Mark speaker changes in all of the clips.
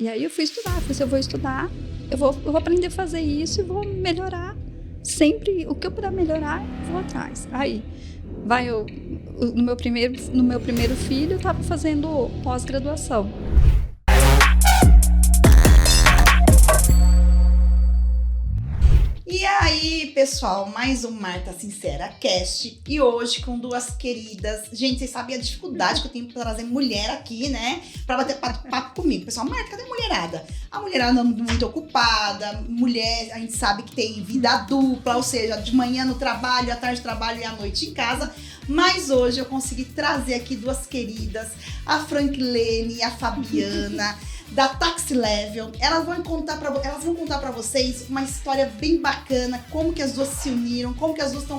Speaker 1: E aí eu fui estudar, falei assim, eu vou estudar, eu vou aprender a fazer isso e vou melhorar. Sempre, o que eu puder melhorar, eu vou atrás. Aí, no meu primeiro filho, eu estava fazendo pós-graduação.
Speaker 2: E aí, pessoal, mais um Marta Sincera Cast, e hoje com duas queridas. Gente, vocês sabem a dificuldade que eu tenho pra trazer mulher aqui, né? Pra bater papo comigo. Pessoal, Marta, cadê a mulherada? A mulherada anda muito ocupada, mulher, a gente sabe que tem vida dupla, ou seja, de manhã no trabalho, à tarde no trabalho e à noite em casa. Mas hoje eu consegui trazer aqui duas queridas, a Franklene e a Fabiana, da Taxi Level. Elas vão contar para vocês uma história bem bacana, como que as duas se uniram, como que as duas estão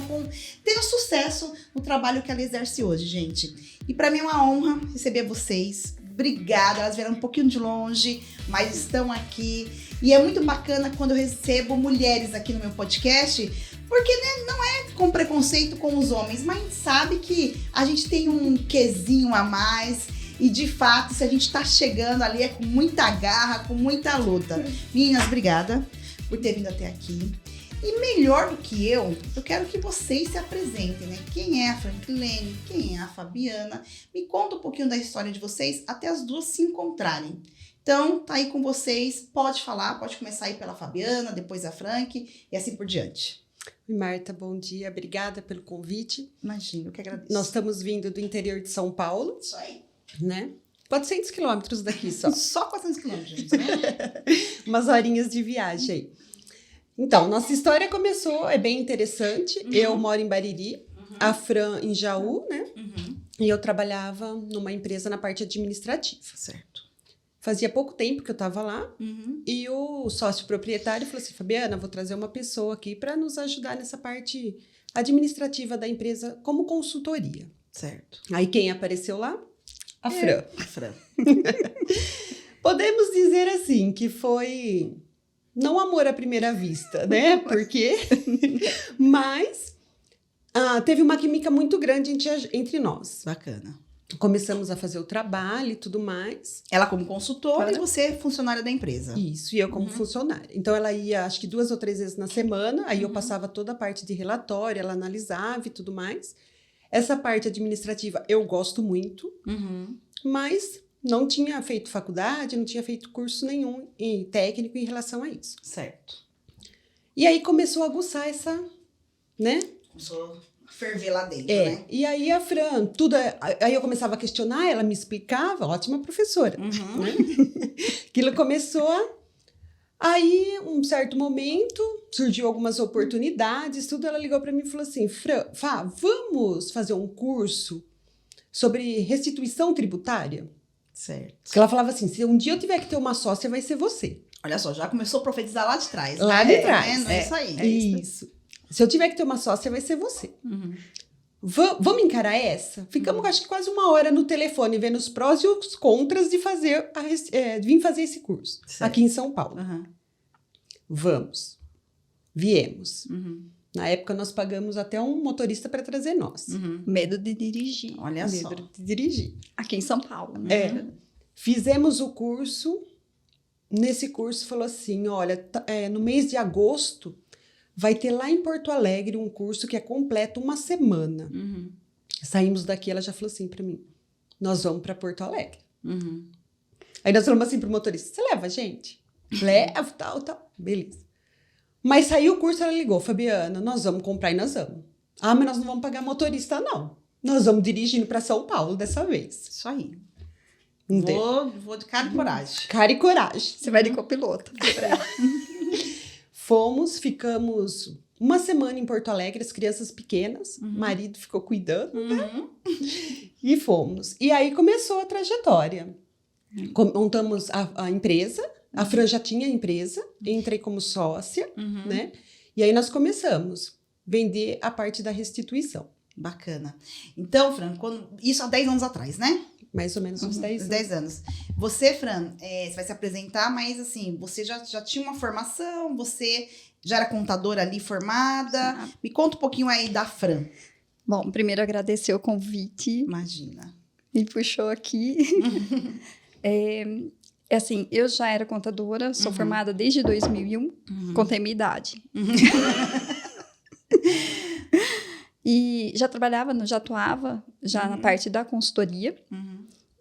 Speaker 2: tendo sucesso no trabalho que ela exerce hoje, gente. E para mim é uma honra receber vocês. Obrigada, elas vieram um pouquinho de longe, mas estão aqui. E é muito bacana quando eu recebo mulheres aqui no meu podcast, porque né, não é com preconceito com os homens, mas a gente sabe que a gente tem um quezinho a mais. E de fato, se a gente tá chegando ali é com muita garra, com muita luta. Meninas, obrigada por ter vindo até aqui. E melhor do que eu quero que vocês se apresentem, né? Quem é a Franklene? Quem é a Fabiana? Me conta um pouquinho da história de vocês até as duas se encontrarem. Então, tá aí com vocês. Pode falar, pode começar aí pela Fabiana, depois a Frank e assim por diante.
Speaker 3: Oi, Marta, bom dia. Obrigada pelo convite.
Speaker 2: Imagino, eu que agradeço.
Speaker 3: Nós estamos vindo do interior de São Paulo.
Speaker 2: Isso aí.
Speaker 3: Né? 400 quilômetros daqui só.
Speaker 2: Só 400 quilômetros, gente, né?
Speaker 3: Umas horinhas de viagem. Então, nossa história começou, é bem interessante.
Speaker 2: Uhum.
Speaker 3: Eu moro em Bariri, a Fran em Jaú, né?
Speaker 2: Uhum.
Speaker 3: E eu trabalhava numa empresa na parte administrativa.
Speaker 2: Certo.
Speaker 3: Fazia pouco tempo que eu estava lá.
Speaker 2: Uhum.
Speaker 3: E o sócio proprietário falou assim, Fabiana, vou trazer uma pessoa aqui para nos ajudar nessa parte administrativa da empresa como consultoria.
Speaker 2: Certo.
Speaker 3: Aí quem apareceu lá? A Fran.
Speaker 2: A Fran.
Speaker 3: Podemos dizer assim, que foi não amor à primeira vista, né? Porque mas teve uma química muito grande entre nós.
Speaker 2: Bacana.
Speaker 3: Começamos a fazer o trabalho e tudo mais.
Speaker 2: Ela como consultora e você funcionária da empresa.
Speaker 3: Isso, e eu como funcionária. Então, ela ia, acho que 2 ou 3 vezes na semana, aí eu passava toda a parte de relatório, ela analisava e tudo mais. Essa parte administrativa eu gosto muito, mas não tinha feito faculdade, não tinha feito curso nenhum técnico em relação a isso.
Speaker 2: Certo.
Speaker 3: E aí começou a aguçar essa, né?
Speaker 2: Começou a ferver lá dentro, né?
Speaker 3: E aí a Fran, aí eu começava a questionar, ela me explicava, ótima professora. Né? Aquilo começou Aí, um certo momento, surgiu algumas oportunidades, tudo, ela ligou para mim e falou assim, Fá, vamos fazer um curso sobre restituição tributária?
Speaker 2: Certo.
Speaker 3: Porque ela falava assim, se um dia eu tiver que ter uma sócia, vai ser você.
Speaker 2: Olha só, já começou a profetizar lá de trás.
Speaker 3: Lá
Speaker 2: né?
Speaker 3: de trás.
Speaker 2: É isso aí.
Speaker 3: Isso. Se eu tiver que ter uma sócia, vai ser você. Vamos encarar essa? Ficamos, acho que quase 1 hora no telefone, vendo os prós e os contras de vir fazer esse curso. Certo. Aqui em São Paulo. Vamos. Viemos. Na época, nós pagamos até um motorista para trazer nós.
Speaker 1: Medo de dirigir.
Speaker 2: Olha só.
Speaker 3: Medo de dirigir.
Speaker 1: Aqui em São Paulo, né?
Speaker 3: Fizemos o curso. Nesse curso, falou assim, olha, no mês de agosto, vai ter lá em Porto Alegre um curso que é completo 1 semana. Saímos daqui, ela já falou assim para mim, nós vamos para Porto Alegre. Aí nós falamos assim pro motorista, você leva a gente? Levo, tal. Beleza. Mas saiu o curso, ela ligou, Fabiana, nós vamos comprar e nós vamos. Mas nós não vamos pagar motorista, não. Nós vamos dirigindo para São Paulo dessa vez.
Speaker 2: Isso aí.
Speaker 3: Vou
Speaker 2: de cara e coragem.
Speaker 3: Cara e coragem.
Speaker 1: Você vai de copiloto.
Speaker 3: Ficamos 1 semana em Porto Alegre, as crianças pequenas, o marido ficou cuidando, né? E fomos. E aí começou a trajetória. Montamos a empresa, a Fran já tinha a empresa, entrei como sócia, né? E aí nós começamos a vender a parte da restituição.
Speaker 2: Bacana. Então, Fran, isso há 10 anos atrás, né?
Speaker 3: Mais ou menos uns 10 anos.
Speaker 2: 10 anos. Você, Fran, você vai se apresentar, mas assim, você já tinha uma formação, você já era contadora ali formada. Me conta um pouquinho aí da Fran.
Speaker 1: Bom, primeiro agradecer o convite.
Speaker 2: Imagina.
Speaker 1: Me puxou aqui. É assim, eu já era contadora, sou formada desde 2001, contei minha idade. E já atuava na parte da consultoria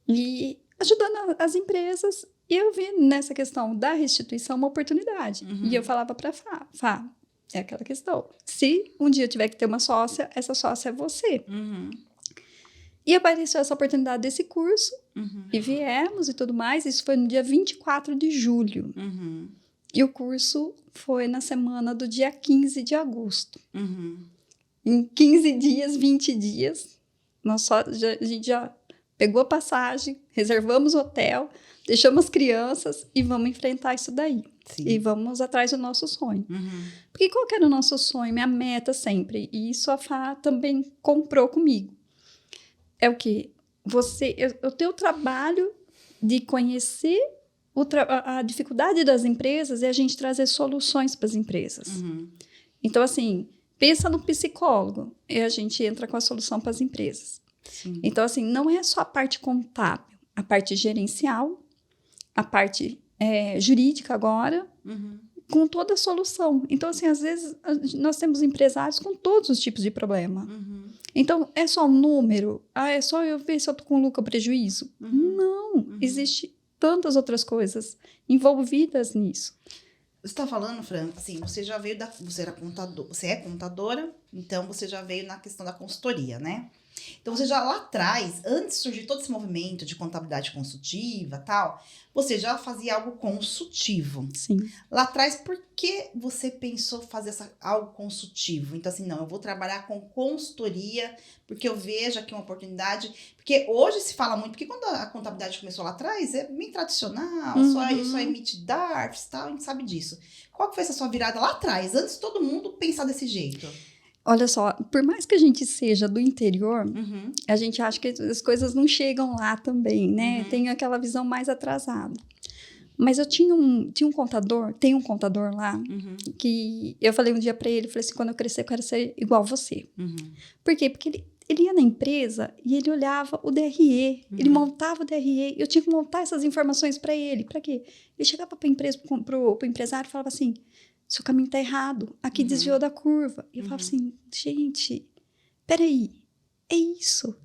Speaker 1: e ajudando as empresas. E eu vi nessa questão da restituição uma oportunidade. E eu falava para Fá, é aquela questão. Se um dia eu tiver que ter uma sócia, essa sócia é você. E apareceu essa oportunidade desse curso, e viemos e tudo mais. Isso foi no dia 24 de julho. E o curso foi na semana do dia 15 de agosto. Em 15 dias, 20 dias, a gente já pegou a passagem, reservamos hotel, deixamos as crianças e vamos enfrentar isso daí.
Speaker 2: Sim.
Speaker 1: E vamos atrás do nosso sonho. Porque qual que era o nosso sonho, minha meta sempre? E isso a Fá também comprou comigo. É o quê? Eu tenho o trabalho de conhecer a dificuldade das empresas e a gente trazer soluções para as empresas. Então, assim, pensa no psicólogo e a gente entra com a solução para as empresas.
Speaker 2: Sim.
Speaker 1: Então, assim, não é só a parte contábil, a parte gerencial, a parte jurídica agora, com toda a solução. Então, assim, às vezes nós temos empresários com todos os tipos de problema. Então, é só um número? É só eu ver se eu estou com lucro ou prejuízo? Não, existe tantas outras coisas envolvidas nisso.
Speaker 2: Você está falando, Fran, assim, você já veio você é contadora, então você já veio na questão da consultoria, né? Então, você já lá atrás, antes de surgir todo esse movimento de contabilidade consultiva e tal, você já fazia algo consultivo.
Speaker 1: Sim.
Speaker 2: Lá atrás, por que você pensou fazer algo consultivo? Então, assim, não, eu vou trabalhar com consultoria, porque eu vejo aqui uma oportunidade. Porque hoje se fala muito, porque quando a contabilidade começou lá atrás, é bem tradicional, só emite DARFs e tal, a gente sabe disso. Qual que foi essa sua virada lá atrás, antes de todo mundo pensar desse jeito?
Speaker 1: Olha só, por mais que a gente seja do interior, a gente acha que as coisas não chegam lá também, né? Tem aquela visão mais atrasada. Mas eu tinha um contador, tem um contador lá, que eu falei um dia pra ele, falei assim, quando eu crescer eu quero ser igual você. Por quê? Porque ele ia na empresa e ele olhava o DRE, ele montava o DRE, eu tinha que montar essas informações pra ele. Pra quê? Ele chegava pra empresa, pro empresário e falava assim, seu caminho tá errado, aqui desviou da curva. E eu falava assim, gente, peraí, é isso.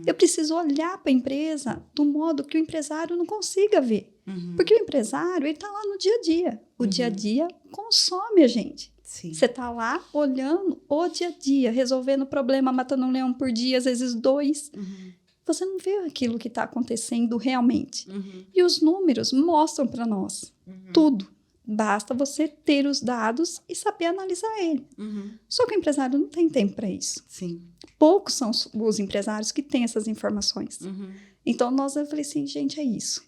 Speaker 1: Eu preciso olhar para a empresa do modo que o empresário não consiga ver. Porque o empresário, ele tá lá no dia a dia. O dia a dia consome a gente.
Speaker 2: Sim.
Speaker 1: Você tá lá olhando o dia a dia, resolvendo o problema, matando um leão por dia, às vezes 2. Você não vê aquilo que está acontecendo realmente. E os números mostram para nós tudo. Basta você ter os dados e saber analisar ele. Só que o empresário não tem tempo para isso.
Speaker 2: Sim.
Speaker 1: Poucos são os empresários que têm essas informações. Então, eu falei assim, gente, é isso.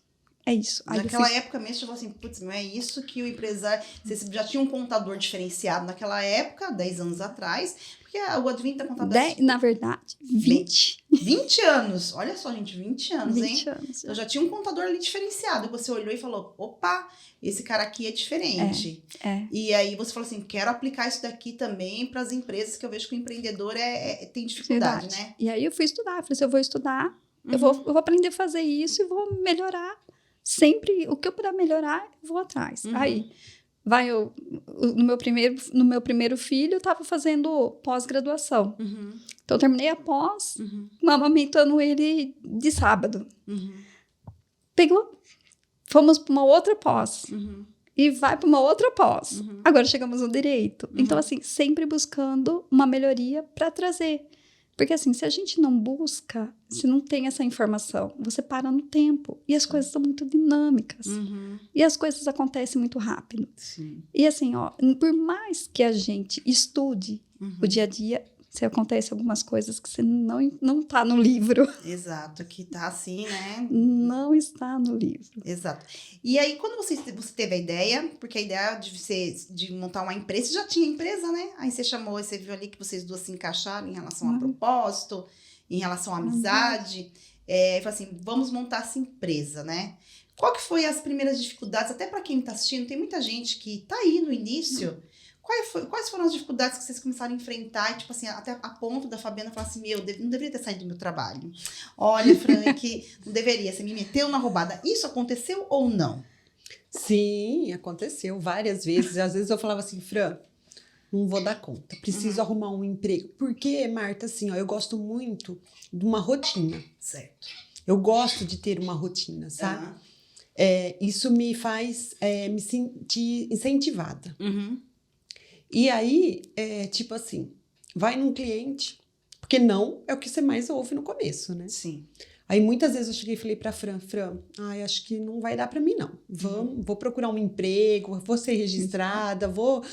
Speaker 1: É isso. Aí
Speaker 2: naquela época mesmo, você falou assim, putz, não é isso que o empresário... Você já tinha um contador diferenciado naquela época, 10 anos atrás, porque o advento da contabilidade...
Speaker 1: Na verdade, 20.
Speaker 2: 20 anos. Olha só, gente, 20 anos,
Speaker 1: 20
Speaker 2: hein?
Speaker 1: anos.
Speaker 2: Eu já tinha um contador ali diferenciado. Você olhou e falou, opa, esse cara aqui é diferente. E aí você falou assim, quero aplicar isso daqui também para as empresas, que eu vejo que o empreendedor tem dificuldade, né?
Speaker 1: E aí eu fui estudar. Falei assim, eu vou estudar, eu vou aprender a fazer isso e vou melhorar. Sempre, o que eu puder melhorar, eu vou atrás. Aí, no meu primeiro filho, eu estava fazendo pós-graduação. Então, eu terminei a pós, amamentando ele de sábado. Fomos para uma outra pós. E vai para uma outra pós. Agora chegamos no direito. Então, assim, sempre buscando uma melhoria para trazer. Porque, assim, se a gente não busca, se não tem essa informação, você para no tempo. E as coisas são muito dinâmicas. E as coisas acontecem muito rápido.
Speaker 2: Sim.
Speaker 1: E, assim, por mais que a gente estude o dia a dia, se acontece algumas coisas que você não tá no livro.
Speaker 2: Exato, que tá assim, né?
Speaker 1: Não está no livro.
Speaker 2: Exato. E aí, quando você teve a ideia, porque a ideia de montar uma empresa, você já tinha empresa, né? Aí você viu ali que vocês duas se encaixaram em relação a propósito, em relação à amizade. Falou assim, vamos montar essa empresa, né? Qual que foi as primeiras dificuldades, até para quem tá assistindo, tem muita gente que tá aí no início... Quais foram as dificuldades que vocês começaram a enfrentar? E, tipo assim, até a ponto da Fabiana falar assim, não deveria ter saído do meu trabalho. Olha, Frank, não deveria, você me meteu na roubada. Isso aconteceu ou não?
Speaker 3: Sim, aconteceu várias vezes. Às vezes eu falava assim, Fran, não vou dar conta, preciso arrumar um emprego. Porque, Marta, assim, ó, eu gosto muito de uma rotina.
Speaker 2: Certo.
Speaker 3: Eu gosto de ter uma rotina, sabe?
Speaker 2: Aham.
Speaker 3: Isso me faz me sentir incentivada.
Speaker 2: Uhum.
Speaker 3: E aí, tipo assim, vai num cliente, porque não é o que você mais ouve no começo, né?
Speaker 2: Sim.
Speaker 3: Aí muitas vezes eu cheguei e falei pra Fran, ai, acho que não vai dar pra mim, não. Vou procurar um emprego, vou ser registrada, vou...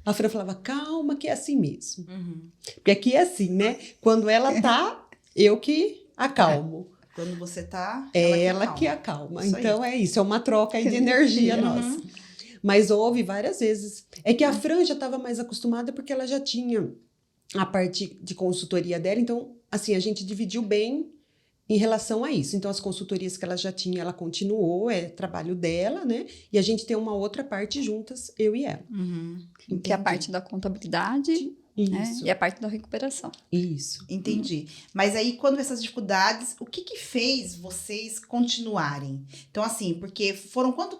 Speaker 3: A Fran falava, calma, que é assim mesmo.
Speaker 2: Uhum.
Speaker 3: Porque aqui é assim, né? Quando ela tá, eu que acalmo.
Speaker 2: Quando você tá,
Speaker 3: É ela que acalma.
Speaker 2: Isso aí.
Speaker 3: Então é isso, é uma troca aí de energia
Speaker 2: Uhum.
Speaker 3: nossa. Mas houve várias vezes. É que a Fran já estava mais acostumada porque ela já tinha a parte de consultoria dela. Então, assim, a gente dividiu bem em relação a isso. Então, as consultorias que ela já tinha, ela continuou, é trabalho dela, né? E a gente tem uma outra parte juntas, eu e ela.
Speaker 2: Uhum.
Speaker 1: Que é a parte da contabilidade, né?
Speaker 3: Isso.
Speaker 1: E a parte da recuperação.
Speaker 3: Isso.
Speaker 2: Entendi. Mas aí, quando essas dificuldades, o que fez vocês continuarem? Então, assim, porque foram quanto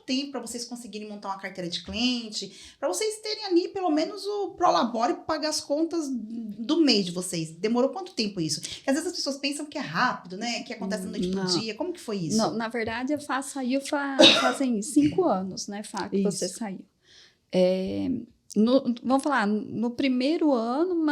Speaker 2: tempo para vocês conseguirem montar uma carteira de cliente? Para vocês terem ali, pelo menos, o Prolabore para pagar as contas do mês de vocês. Demorou quanto tempo isso? Porque às vezes as pessoas pensam que é rápido, né? Que acontece da noite pro
Speaker 1: Não.
Speaker 2: dia. Como que foi isso?
Speaker 1: Não, na verdade, a Fá saiu fazem 5 anos, né, Fá, que você
Speaker 3: Isso.
Speaker 1: saiu. Vamos falar, no primeiro ano,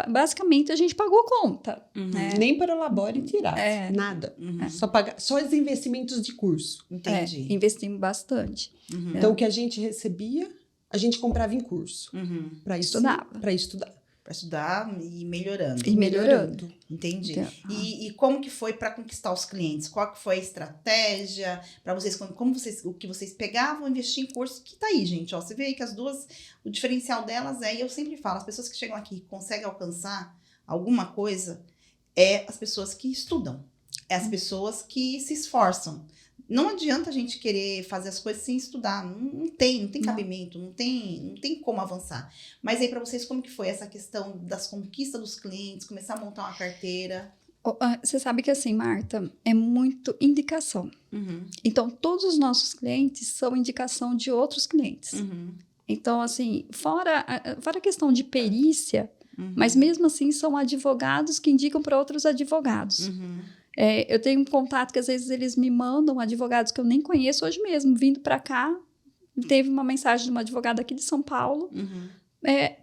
Speaker 1: basicamente, a gente pagou conta. Né?
Speaker 3: Nem para o labore tirar, nada.
Speaker 2: Uhum.
Speaker 3: Só os investimentos de curso.
Speaker 2: Entendi.
Speaker 1: Investimos bastante.
Speaker 2: Uhum.
Speaker 3: Então, o que a gente recebia, a gente comprava em curso.
Speaker 2: Uhum.
Speaker 3: Para
Speaker 1: Estudava.
Speaker 3: Para estudar.
Speaker 2: Para estudar e ir melhorando.
Speaker 1: E melhorando.
Speaker 2: Entendi.
Speaker 1: Então,
Speaker 2: E como que foi para conquistar os clientes? Qual que foi a estratégia para vocês, o que vocês pegavam, investir em curso? Que tá aí, gente, ó, você vê aí que as duas, o diferencial delas e eu sempre falo, as pessoas que chegam aqui e conseguem alcançar alguma coisa, é as pessoas que estudam, é as pessoas que se esforçam. Não adianta a gente querer fazer as coisas sem estudar, não tem cabimento, não tem como avançar. Mas aí para vocês, como que foi essa questão das conquistas dos clientes, começar a montar uma carteira?
Speaker 1: Você sabe que assim, Marta, é muito indicação.
Speaker 2: Uhum.
Speaker 1: Então, todos os nossos clientes são indicação de outros clientes.
Speaker 2: Uhum.
Speaker 1: Então, assim, fora a questão de perícia,
Speaker 2: Uhum.
Speaker 1: mas mesmo assim são advogados que indicam para outros advogados.
Speaker 2: Uhum.
Speaker 1: Eu tenho um contato que às vezes eles me mandam, advogados que eu nem conheço hoje mesmo, vindo para cá. Teve uma mensagem de uma advogada aqui de São Paulo,
Speaker 2: Uhum.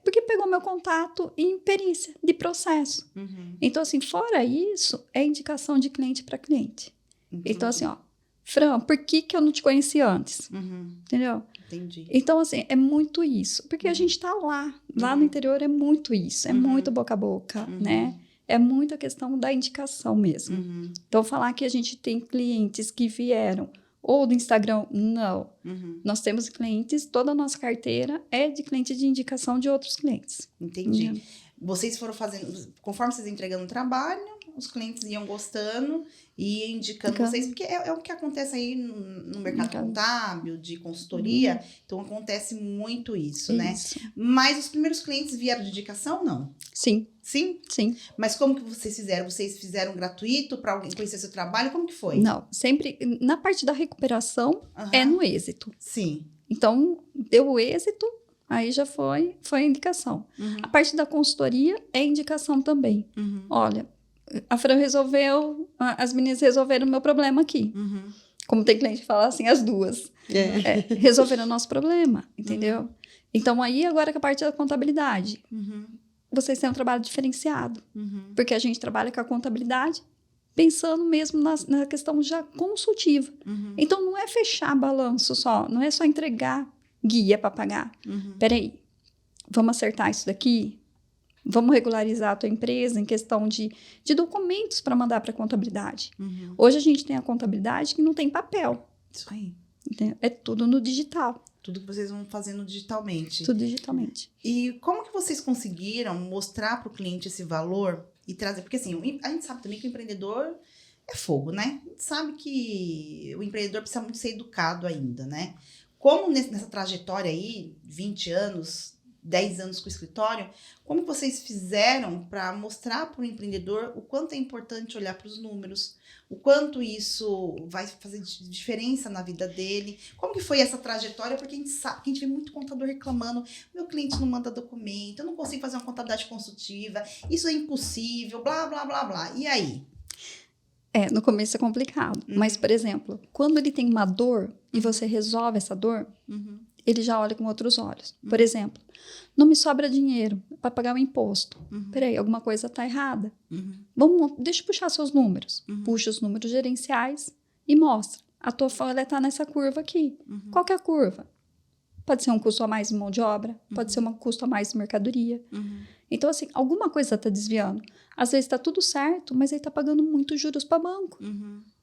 Speaker 1: porque pegou meu contato em perícia de processo.
Speaker 2: Uhum.
Speaker 1: Então, assim, fora isso, é indicação de cliente para cliente.
Speaker 2: Entendi.
Speaker 1: Então, assim, ó, Fran, por que eu não te conheci antes?
Speaker 2: Uhum.
Speaker 1: Entendeu?
Speaker 2: Entendi.
Speaker 1: Então, assim, é muito isso. Porque a gente tá lá. Lá no interior é muito isso. É muito boca a boca, né? É muita questão da indicação mesmo.
Speaker 2: Uhum.
Speaker 1: Então, falar que a gente tem clientes que vieram ou do Instagram, não.
Speaker 2: Uhum.
Speaker 1: Nós temos clientes, toda a nossa carteira é de cliente de indicação de outros clientes.
Speaker 2: Entendi.
Speaker 1: Entendeu?
Speaker 2: Vocês foram fazendo, conforme vocês entregando o trabalho, os clientes iam gostando e indicando vocês, porque é o que acontece aí no mercado contábil, de consultoria, então acontece muito isso, né? Mas os primeiros clientes vieram de indicação, não?
Speaker 1: Sim.
Speaker 2: Sim?
Speaker 1: Sim.
Speaker 2: Mas como que vocês fizeram? Vocês fizeram gratuito para alguém conhecer seu trabalho? Como que foi?
Speaker 1: Não, sempre, na parte da recuperação, é no êxito.
Speaker 2: Sim.
Speaker 1: Então, deu o êxito, aí já foi a indicação.
Speaker 2: Uhum.
Speaker 1: A parte da consultoria é indicação também.
Speaker 2: Uhum.
Speaker 1: Olha, a Fran as meninas resolveram o meu problema aqui.
Speaker 2: Uhum.
Speaker 1: Como tem cliente que fala assim, as duas. Resolveram o nosso problema, entendeu? Então, aí agora que a parte da contabilidade, vocês têm um trabalho diferenciado. Porque a gente trabalha com a contabilidade pensando mesmo na questão já consultiva. Então, não é fechar balanço só, não é só entregar guia para pagar. Peraí, vamos acertar isso daqui? Vamos regularizar a tua empresa em questão de documentos para mandar para a contabilidade. Hoje a gente tem a contabilidade que não tem papel.
Speaker 2: Isso aí.
Speaker 1: Entendeu? É tudo no digital.
Speaker 2: Tudo que vocês vão fazendo digitalmente.
Speaker 1: Tudo digitalmente.
Speaker 2: E como que vocês conseguiram mostrar para o cliente esse valor e trazer? Porque assim, a gente sabe também que o empreendedor é fogo, né? A gente sabe que o empreendedor precisa muito ser educado ainda, né? Como nessa trajetória aí, 20 anos, 10 anos com o escritório, como vocês fizeram para mostrar para o empreendedor o quanto é importante olhar para os números, o quanto isso vai fazer diferença na vida dele? Como que foi essa trajetória? Porque a gente sabe que a gente vê muito contador reclamando, meu cliente não manda documento, eu não consigo fazer uma contabilidade consultiva, isso é impossível, blá, blá, blá, blá. E aí?
Speaker 1: No começo é complicado. Mas, por exemplo, quando ele tem uma dor e você resolve essa dor, ele já olha com outros olhos. Por exemplo, não me sobra dinheiro para pagar o imposto. Peraí, alguma coisa está errada. Deixa eu puxar seus números. Puxa os números gerenciais e mostra. A tua folha está nessa curva aqui. Qual que é a curva? Pode ser um custo a mais em mão de obra, pode ser um custo a mais em mercadoria. Então, assim, alguma coisa está desviando. Às vezes está tudo certo, mas ele está pagando muito juros para banco.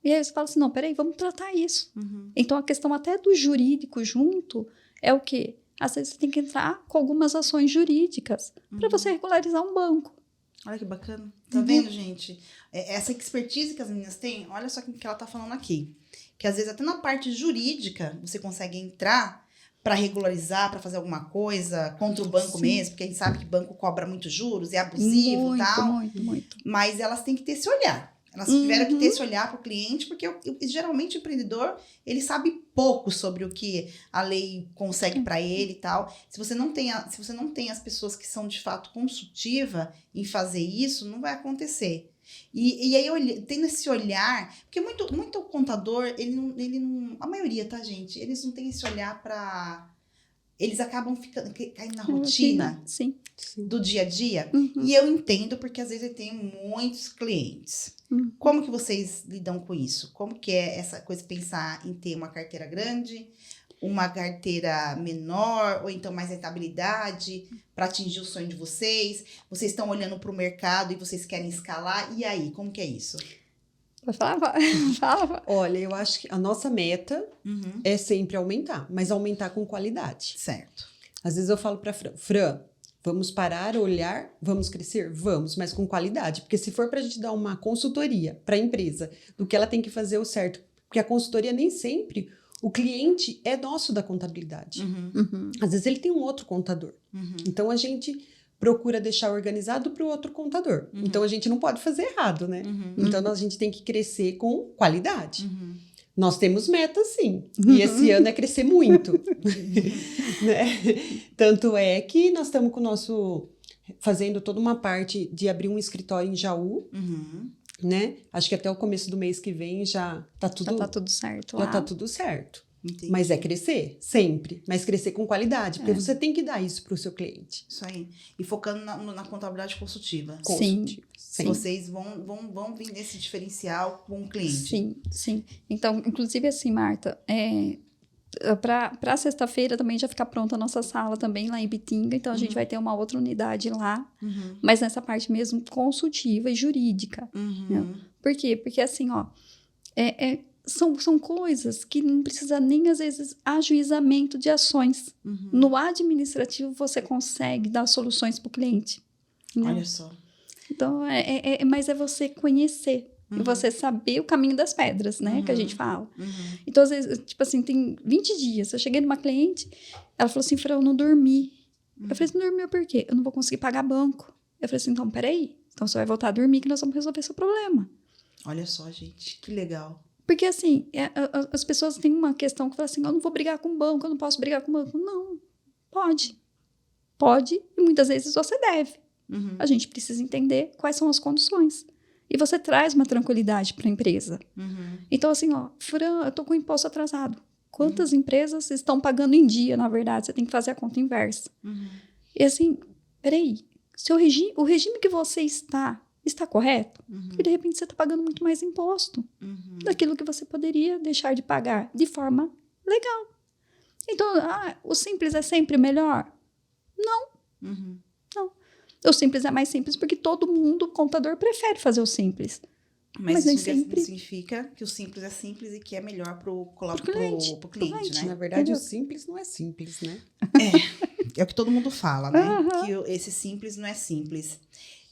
Speaker 1: E aí você fala assim, não, peraí, vamos tratar isso. Então, a questão até do jurídico junto é o quê? Às vezes você tem que entrar com algumas ações jurídicas para você regularizar um banco.
Speaker 2: Olha que bacana. Tá vendo, gente? Essa expertise que as meninas têm, olha só o que ela tá falando aqui. Que às vezes até na parte jurídica você consegue entrar para regularizar, para fazer alguma coisa contra o banco mesmo, porque a gente sabe que o banco cobra muitos juros, é abusivo e tal.
Speaker 1: Muito.
Speaker 2: Mas elas têm que ter esse olhar. Elas tiveram que ter esse olhar para o cliente, porque geralmente o empreendedor, ele sabe pouco sobre o que a lei consegue para ele e tal. Se você não tem as pessoas que são de fato consultivas em fazer isso, não vai acontecer. E aí, tendo esse olhar, porque muito contador, ele não, a maioria, tá, gente? Eles não têm esse olhar para... Eles acabam caindo na rotina do dia a dia. E eu entendo, porque às vezes eu tenho muitos clientes. Como que vocês lidam com isso? Como que é essa coisa de pensar em ter uma carteira grande, uma carteira menor, ou então mais rentabilidade para atingir o sonho de vocês? Vocês estão olhando para o mercado e vocês querem escalar. E aí, como que é isso?
Speaker 1: Fala.
Speaker 3: Olha, eu acho que a nossa meta é sempre aumentar, mas aumentar com qualidade.
Speaker 2: Certo.
Speaker 3: Às vezes eu falo para Fran, vamos parar, olhar, vamos crescer? Vamos, mas com qualidade. Porque se for para a gente dar uma consultoria para a empresa do que ela tem que fazer o certo, porque a consultoria nem sempre o cliente é nosso da contabilidade. Às vezes ele tem um outro contador. Então a gente procura deixar organizado para o outro contador. Então a gente não pode fazer errado, né? Então a gente tem que crescer com qualidade. Nós temos metas, sim. E esse ano é crescer muito. Né? Tanto é que nós estamos com o nosso... fazendo toda uma parte de abrir um escritório em Jaú. Né? Acho que até o começo do mês que vem já tá tudo...
Speaker 1: Já tá tudo certo lá.
Speaker 3: Já tá tudo certo.
Speaker 2: Entendi.
Speaker 3: Mas é crescer, sempre. Mas crescer com qualidade, porque você tem que dar isso para o seu cliente.
Speaker 2: Isso aí. E focando na contabilidade consultiva.
Speaker 1: Sim.
Speaker 2: Vocês vão vir nesse diferencial com o cliente.
Speaker 1: Sim. Então, inclusive assim, Marta, para sexta-feira também já ficar pronta a nossa sala também lá em Bitinga. Então, a gente vai ter uma outra unidade lá, mas nessa parte mesmo consultiva e jurídica. Né? Por quê? Porque assim, ó, são coisas que não precisa nem, às vezes, ajuizamento de ações. No administrativo, você consegue dar soluções para o cliente. Né?
Speaker 2: Olha só.
Speaker 1: Então, mas é você conhecer. E você saber o caminho das pedras, né? Que a gente fala. Então, às vezes, tipo assim, tem 20 dias. Eu cheguei numa cliente, ela falou assim, Fran, eu não dormi. Eu falei assim, não dormiu por quê? Eu não vou conseguir pagar banco. Eu falei assim, então, peraí. Então, você vai voltar a dormir que nós vamos resolver seu problema.
Speaker 2: Olha só, gente. Que legal.
Speaker 1: Porque, assim, as pessoas têm uma questão que fala assim, eu não vou brigar com o banco, eu não posso brigar com o banco. Não, pode. Pode, e muitas vezes você deve. A gente precisa entender quais são as condições. E você traz uma tranquilidade para a empresa. Então, assim, ó, Fran, eu tô com o imposto atrasado. Quantas empresas estão pagando em dia, na verdade? Você tem que fazer a conta inversa. E assim, peraí, o regime que você está correto? E de repente você está pagando muito mais imposto daquilo que você poderia deixar de pagar de forma legal. Então, o simples é sempre melhor? Não. Não. O simples é mais simples porque todo mundo, o contador, prefere fazer o simples.
Speaker 2: Mas
Speaker 1: nem
Speaker 2: isso
Speaker 1: sempre
Speaker 2: significa que o simples é simples e que é melhor pro cliente, né?
Speaker 3: Na verdade, o simples não é simples, né?
Speaker 2: É o que todo mundo fala, né? Que esse simples não é simples.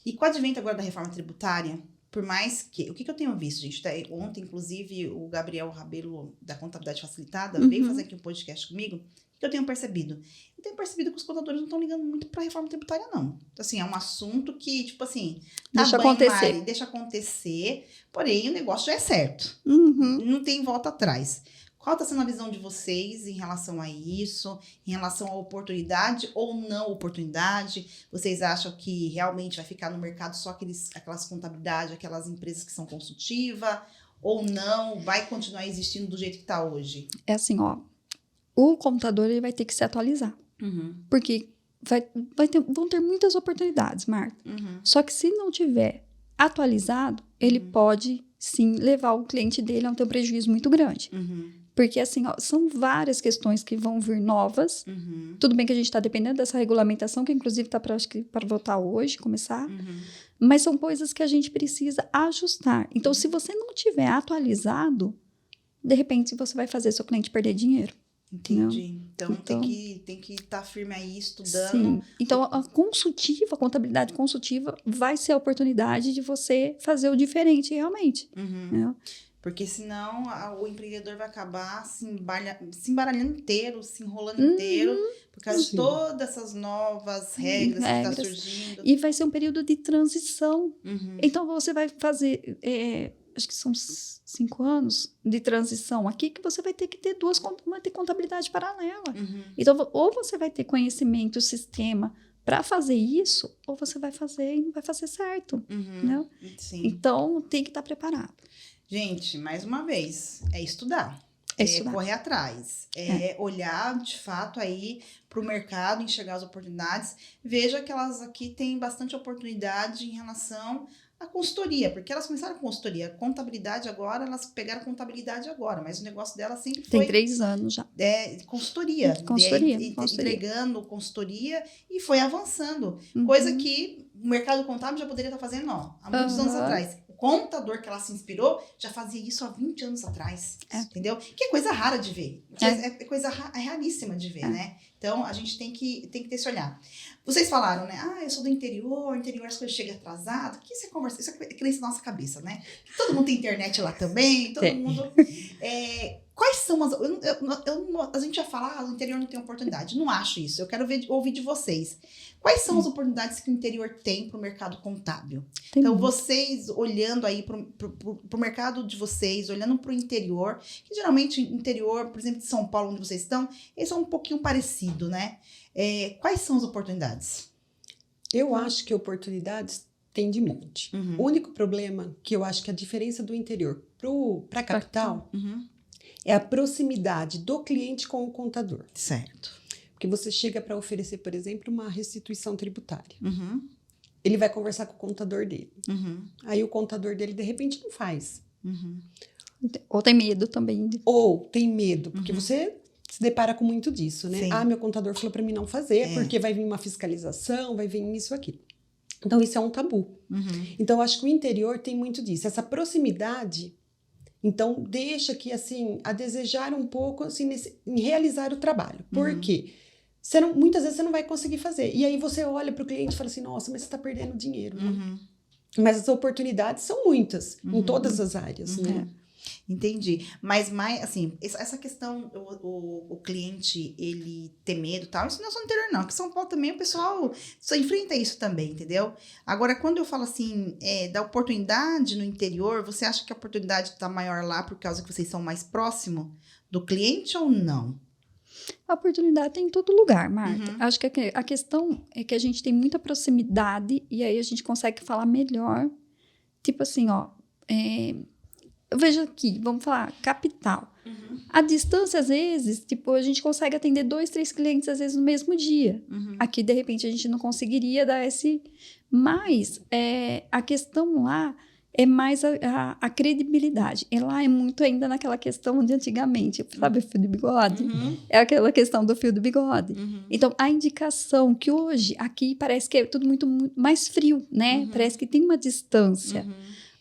Speaker 2: E com o advento agora da reforma tributária, por mais que... O que eu tenho visto, gente? Ontem, inclusive, o Gabriel Rabelo, da Contabilidade Facilitada, veio fazer aqui um podcast comigo. O que eu tenho percebido? Eu tenho percebido que os contadores não estão ligando muito para a reforma tributária, não. Então, assim, é um assunto que, tipo assim...
Speaker 1: Deixa acontecer.
Speaker 2: Mari, deixa acontecer, porém, o negócio já é certo.
Speaker 1: Uhum.
Speaker 2: Não tem volta atrás. Qual está sendo a visão de vocês em relação a isso? Em relação à oportunidade ou não oportunidade? Vocês acham que realmente vai ficar no mercado só aquelas contabilidades, aquelas empresas que são consultivas? Ou não? Vai continuar existindo do jeito que está hoje?
Speaker 1: É assim, ó. O computador ele vai ter que se atualizar. Porque vão ter muitas oportunidades, Marta. Só que se não tiver atualizado, ele pode, sim, levar o cliente dele a ter um prejuízo muito grande. Porque, assim, ó, são várias questões que vão vir novas. Tudo bem que a gente está dependendo dessa regulamentação, que inclusive está para votar hoje, começar. Mas são coisas que a gente precisa ajustar. Então, se você não tiver atualizado, de repente você vai fazer seu cliente perder dinheiro.
Speaker 2: Entendi. Então tem que estar firme aí, estudando.
Speaker 1: Sim. Então, a contabilidade consultiva vai ser a oportunidade de você fazer o diferente realmente.
Speaker 2: Porque senão o empreendedor vai acabar se embaralhando inteiro, se enrolando inteiro, por causa de todas essas novas regras que estão surgindo.
Speaker 1: E vai ser um período de transição. Então, você vai fazer, acho que são 5 anos de transição aqui, que você vai ter que ter vai ter contabilidade paralela. Então, ou você vai ter conhecimento, sistema, para fazer isso, ou você vai fazer e não vai fazer certo.
Speaker 2: Sim.
Speaker 1: Então, tem que estar preparado.
Speaker 2: Gente, mais uma vez, é estudar. Correr atrás. Olhar, de fato, aí para o mercado, enxergar as oportunidades. Veja que elas aqui têm bastante oportunidade em relação à consultoria, porque elas começaram com consultoria. Contabilidade agora, elas pegaram contabilidade agora, mas o negócio dela sempre foi...
Speaker 1: Tem 3 anos já.
Speaker 2: Consultoria. Entregando consultoria e foi avançando. Coisa que o mercado contábil já poderia estar fazendo, há muitos anos atrás. Contador que ela se inspirou já fazia isso há 20 anos atrás, entendeu? Que é coisa rara de ver, é coisa raríssima de ver, né? Então, a gente tem que ter esse olhar. Vocês falaram, né? Eu sou do interior as coisas chegam atrasadas. O que você conversa? Isso é crença na nossa cabeça, né? Todo mundo tem internet lá também, todo mundo... Quais são as... a gente já fala, o interior não tem oportunidade. Não acho isso. Eu quero ouvir de vocês. Quais são as oportunidades que o interior tem para o mercado contábil? Então, vocês olhando aí para o mercado de vocês, olhando para o interior, que geralmente o interior, por exemplo, de São Paulo, onde vocês estão, eles são um pouquinho parecidos, né? Quais são as oportunidades?
Speaker 3: Eu acho que oportunidades tem de monte. O único problema que eu acho que a diferença do interior para a capital é a proximidade do cliente com o contador.
Speaker 2: Certo.
Speaker 3: Porque você chega para oferecer, por exemplo, uma restituição tributária. Ele vai conversar com o contador dele. Aí o contador dele, de repente, não faz.
Speaker 1: Ou tem medo também.
Speaker 3: Ou tem medo, porque você se depara com muito disso, né?
Speaker 2: Sim.
Speaker 3: Meu contador falou para mim não fazer, porque vai vir uma fiscalização, vai vir isso aqui. Então, isso é um tabu. Então, eu acho que o interior tem muito disso. Essa proximidade... Então, deixa aqui, assim, a desejar um pouco, assim, em realizar o trabalho. Por quê? Muitas vezes você não vai conseguir fazer. E aí você olha para o cliente e fala assim, nossa, mas você está perdendo dinheiro. Né? Mas as oportunidades são muitas, em todas as áreas, né?
Speaker 2: Entendi. Mas mais, assim, essa questão, o cliente, ele ter medo e tal, isso não é só no interior, não. Aqui em São Paulo também o pessoal só enfrenta isso também, entendeu? Agora, quando eu falo assim, da oportunidade no interior, você acha que a oportunidade está maior lá por causa que vocês são mais próximos do cliente ou não?
Speaker 1: A oportunidade tem em todo lugar, Marta. Acho que a questão é que a gente tem muita proximidade e aí a gente consegue falar melhor. Tipo assim, eu vejo aqui, vamos falar, capital. A distância, às vezes, tipo, a gente consegue atender 2, 3 clientes, às vezes, no mesmo dia. Aqui, de repente, a gente não conseguiria dar esse... Mas a questão lá é mais a credibilidade. E lá é muito ainda naquela questão de antigamente, sabe o fio do bigode? É aquela questão do fio do bigode. Então, a indicação que hoje, aqui, parece que é tudo muito mais frio, né? Parece que tem uma distância.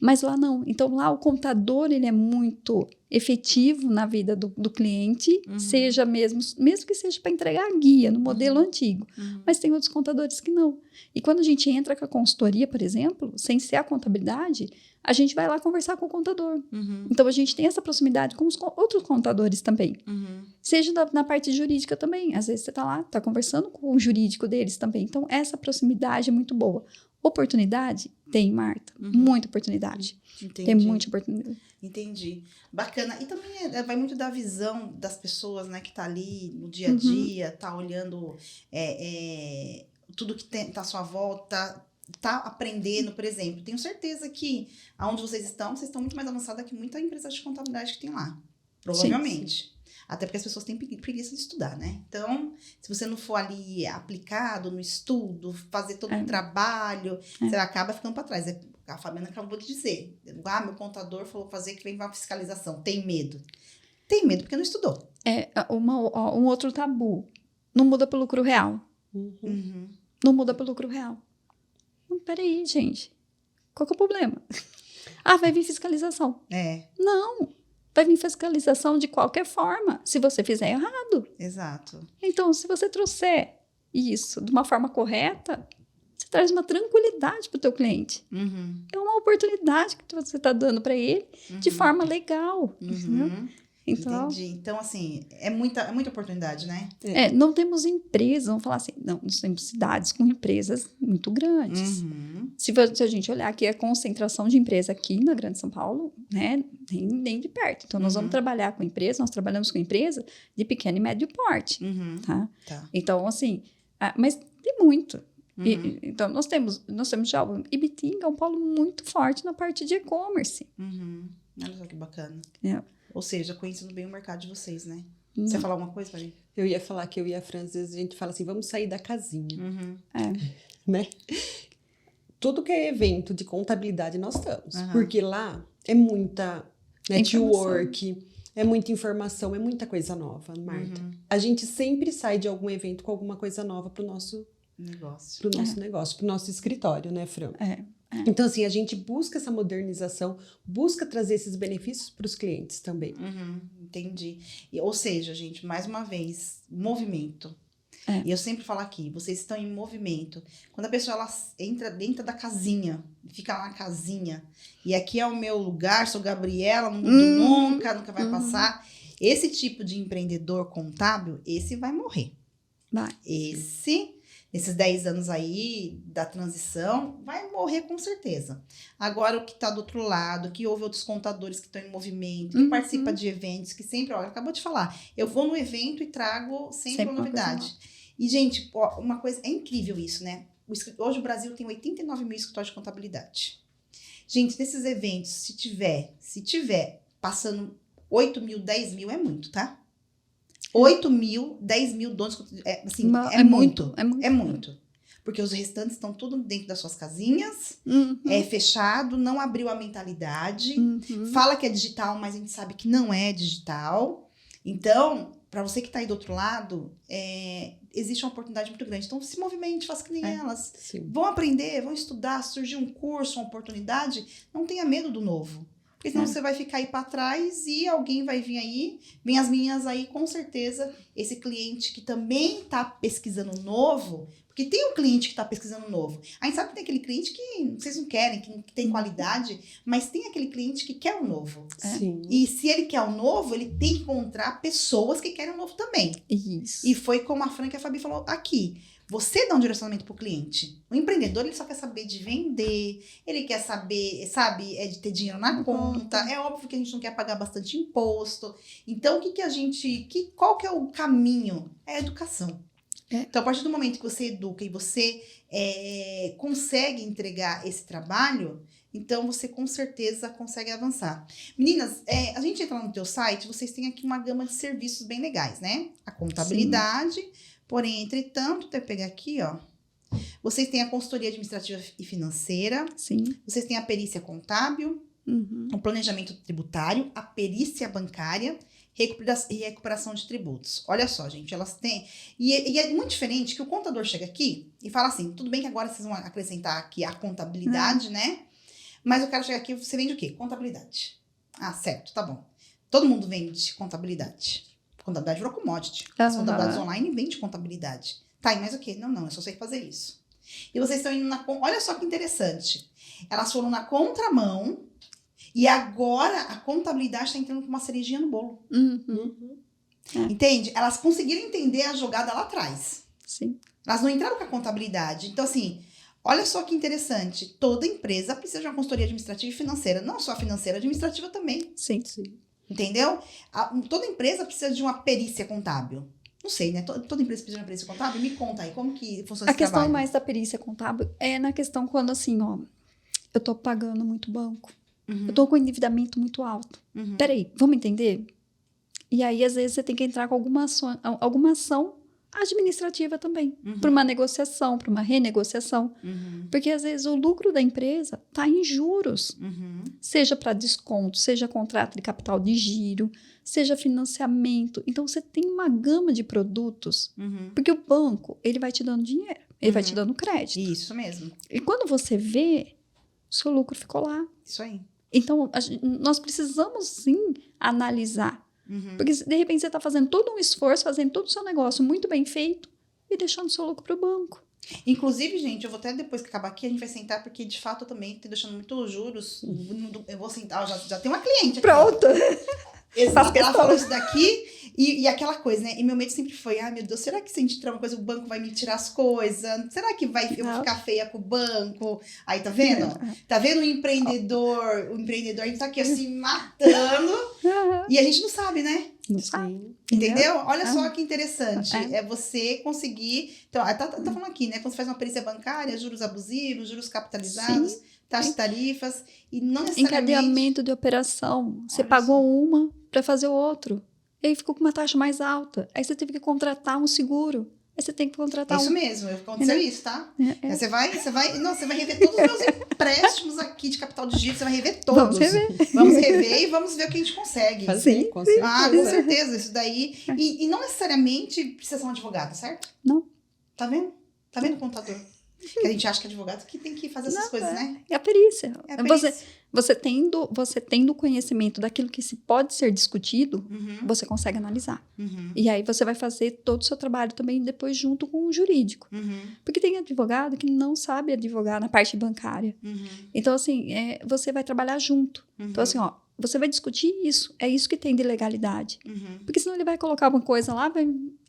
Speaker 1: Mas lá não. Então, lá o contador, ele é muito efetivo na vida do cliente, seja mesmo que seja para entregar a guia no modelo antigo. Mas tem outros contadores que não. E quando a gente entra com a consultoria, por exemplo, sem ser a contabilidade, a gente vai lá conversar com o contador. Então, a gente tem essa proximidade com os outros contadores também. Seja na parte jurídica também. Às vezes você está lá, está conversando com o jurídico deles também. Então, essa proximidade é muito boa. Oportunidade? Tem, Marta. Muita oportunidade.
Speaker 2: Entendi.
Speaker 1: Tem muita oportunidade.
Speaker 2: Entendi. Bacana. E também vai muito da visão das pessoas, né, que tá ali no dia a dia, tá olhando tudo que tá à sua volta, tá aprendendo, por exemplo. Tenho certeza que aonde vocês estão muito mais avançada que muita empresa de contabilidade que tem lá. Provavelmente. Sim. Até porque as pessoas têm preguiça de estudar, né? Então, se você não for ali aplicado no estudo, fazer todo o trabalho, você acaba ficando para trás. A Fabiana acabou de dizer. Meu contador falou fazer que vem uma fiscalização. Tem medo. Tem medo porque não estudou.
Speaker 1: Um outro tabu. Não muda pelo lucro real. Não muda pelo lucro real. Peraí, gente. Qual que é o problema? Vai vir fiscalização. Não. Vai vir fiscalização de qualquer forma, se você fizer errado.
Speaker 2: Exato.
Speaker 1: Então, se você trouxer isso de uma forma correta, você traz uma tranquilidade para o teu cliente. É uma oportunidade que você está dando para ele de forma legal. Então,
Speaker 2: entendi. Então, assim, é muita oportunidade, né?
Speaker 1: Não temos empresas, vamos falar assim, não, nós temos cidades com empresas muito grandes. Se a gente olhar aqui, a concentração de empresa aqui na Grande São Paulo, né, nem de perto. Então, nós vamos trabalhar com empresa, nós trabalhamos com empresa de pequeno e médio porte, tá? Então, assim, mas tem muito. Então, nós temos já o Ibitinga, um polo muito forte na parte de e-commerce.
Speaker 2: Olha só que bacana. Ou seja, conhecendo bem o mercado de vocês, né? Você ia falar alguma coisa, Fabi?
Speaker 3: Eu ia falar que eu e a Fran, às vezes a gente fala assim, vamos sair da casinha. Né? Tudo que é evento de contabilidade nós estamos. Porque lá é muita network, é muita informação, é muita coisa nova, Marta. A gente sempre sai de algum evento com alguma coisa nova pro nosso negócio. Pro nosso escritório, né, Fran? Então, assim, a gente busca essa modernização, busca trazer esses benefícios para os clientes também.
Speaker 2: Entendi. Ou seja, gente, mais uma vez, movimento. E eu sempre falo aqui, vocês estão em movimento. Quando a pessoa ela entra dentro da casinha, fica lá na casinha, e aqui é o meu lugar, sou Gabriela, não mudo nunca vai passar. Esse tipo de empreendedor contábil, esse vai morrer. Nesses 10 anos aí da transição, vai morrer com certeza. Agora, o que está do outro lado, que houve outros contadores que estão em movimento, que participa de eventos, que sempre, acabou de falar, eu vou no evento e trago sempre uma novidade. E, gente, uma coisa, é incrível isso, né? Hoje o Brasil tem 89 mil escritórios de contabilidade. Gente, desses eventos, se tiver passando 8 mil, 10 mil, é muito, tá? 8 mil, 10 mil donos, assim, é muito. Porque os restantes estão tudo dentro das suas casinhas, é fechado, não abriu a mentalidade, fala que é digital, mas a gente sabe que não é digital. Então, para você que está aí do outro lado, existe uma oportunidade muito grande. Então, se movimente, faça que nem elas.
Speaker 3: Sim.
Speaker 2: Vão aprender, vão estudar, surgir um curso, uma oportunidade, não tenha medo do novo. Porque senão você vai ficar aí para trás e alguém vai vir aí, vem as minhas aí, com certeza, esse cliente que também está pesquisando novo, porque tem um cliente que está pesquisando novo. A gente sabe que tem aquele cliente que vocês não querem, que tem qualidade, mas tem aquele cliente que quer o novo.
Speaker 3: Sim.
Speaker 2: E se ele quer o novo, ele tem que encontrar pessoas que querem o novo também.
Speaker 1: Isso.
Speaker 2: E foi como a Fran e a Fabi falou aqui. Você dá um direcionamento para o cliente. O empreendedor, ele só quer saber de vender, ele quer saber, de ter dinheiro na conta. É óbvio que a gente não quer pagar bastante imposto. Então, qual que é o caminho? É a educação. Então, a partir do momento que você educa e você consegue entregar esse trabalho, então você com certeza consegue avançar. Meninas, a gente entra no teu site, vocês têm aqui uma gama de serviços bem legais, né? A contabilidade... Sim. Porém, entretanto, eu pegar aqui, ó. Vocês têm a consultoria administrativa e financeira.
Speaker 1: Sim.
Speaker 2: Vocês têm a perícia contábil, o planejamento tributário, a perícia bancária e recuperação de tributos. Olha só, gente, elas têm... E é muito diferente que o contador chega aqui e fala assim, tudo bem que agora vocês vão acrescentar aqui a contabilidade, né? Mas eu quero chegar aqui, você vende o quê? Contabilidade. Ah, certo, tá bom. Todo mundo vende contabilidade. Contabilidade virou commodity. As contabilidades online vende contabilidade. Tá, e mais o quê? Não, eu só sei fazer isso. E vocês estão indo olha só que interessante. Elas foram na contramão e agora a contabilidade está entrando com uma cerejinha no bolo. Entende? Elas conseguiram entender a jogada lá atrás.
Speaker 1: Sim.
Speaker 2: Elas não entraram com a contabilidade. Então, assim, olha só que interessante. Toda empresa precisa de uma consultoria administrativa e financeira. Não só financeira, administrativa também.
Speaker 1: Sim.
Speaker 2: Entendeu? Toda empresa precisa de uma perícia contábil. Não sei, né? Toda empresa precisa de uma perícia contábil? Me conta aí, como que funciona esse trabalho?
Speaker 1: A questão mais da perícia contábil é na questão quando, assim, ó, eu tô pagando muito banco. Eu tô com endividamento muito alto. Peraí, vamos entender? E aí, às vezes, você tem que entrar com alguma ação administrativa também. Para uma negociação, para uma renegociação. Porque, às vezes, o lucro da empresa está em juros. Seja para desconto, seja contrato de capital de giro, seja financiamento. Então, você tem uma gama de produtos. Porque o banco, ele vai te dando dinheiro. Ele vai te dando crédito.
Speaker 2: Isso mesmo.
Speaker 1: E quando você vê, o seu lucro ficou lá.
Speaker 2: Isso aí.
Speaker 1: Então, nós precisamos, sim, analisar. Porque, de repente, você está fazendo todo um esforço, fazendo todo o seu negócio muito bem feito e deixando o seu lucro para o banco.
Speaker 2: Inclusive, gente, eu vou até depois que acabar aqui, a gente vai sentar, porque, de fato, eu também estou deixando muito juros. Eu vou sentar, já tem uma cliente aqui.
Speaker 1: Pronto!
Speaker 2: Exato, ela falou isso daqui e aquela coisa, né? E meu medo sempre foi, meu Deus, será que se a gente tirar uma coisa, o banco vai me tirar as coisas? Será que eu vou ficar feia com o banco? Aí, tá vendo? Tá vendo o empreendedor, a gente tá aqui assim, matando, e a gente não sabe, né?
Speaker 1: Não sabe.
Speaker 2: Entendeu? Olha só que interessante. É você conseguir... Então, tá falando aqui, né? Quando você faz uma perícia bancária, juros abusivos, juros capitalizados, taxas de tarifas, e não necessariamente...
Speaker 1: Encadeamento de operação. Você pagou uma para fazer o outro. E aí ficou com uma taxa mais alta. Aí você teve que contratar um seguro. Aí você tem que contratar
Speaker 2: Isso mesmo, aconteceu isso, tá? Aí você vai rever todos os meus empréstimos aqui de capital de giro, você vai rever todos. Vamos rever e vamos ver o que a gente consegue.
Speaker 3: Sim, com certeza.
Speaker 2: Com certeza, isso daí. E não necessariamente precisa ser um advogado, certo?
Speaker 1: Não.
Speaker 2: Tá vendo? Tá vendo, contador? Que a gente acha que é advogado que tem que fazer essas coisas, né?
Speaker 1: É a perícia.
Speaker 2: É a perícia.
Speaker 1: Você tendo conhecimento daquilo que se pode ser discutido, você consegue analisar. E aí você vai fazer todo o seu trabalho também depois junto com o jurídico. Porque tem advogado que não sabe advogar na parte bancária. Então, assim, você vai trabalhar junto. Então, assim, ó, você vai discutir isso. É isso que tem de legalidade. Porque senão ele vai colocar uma coisa lá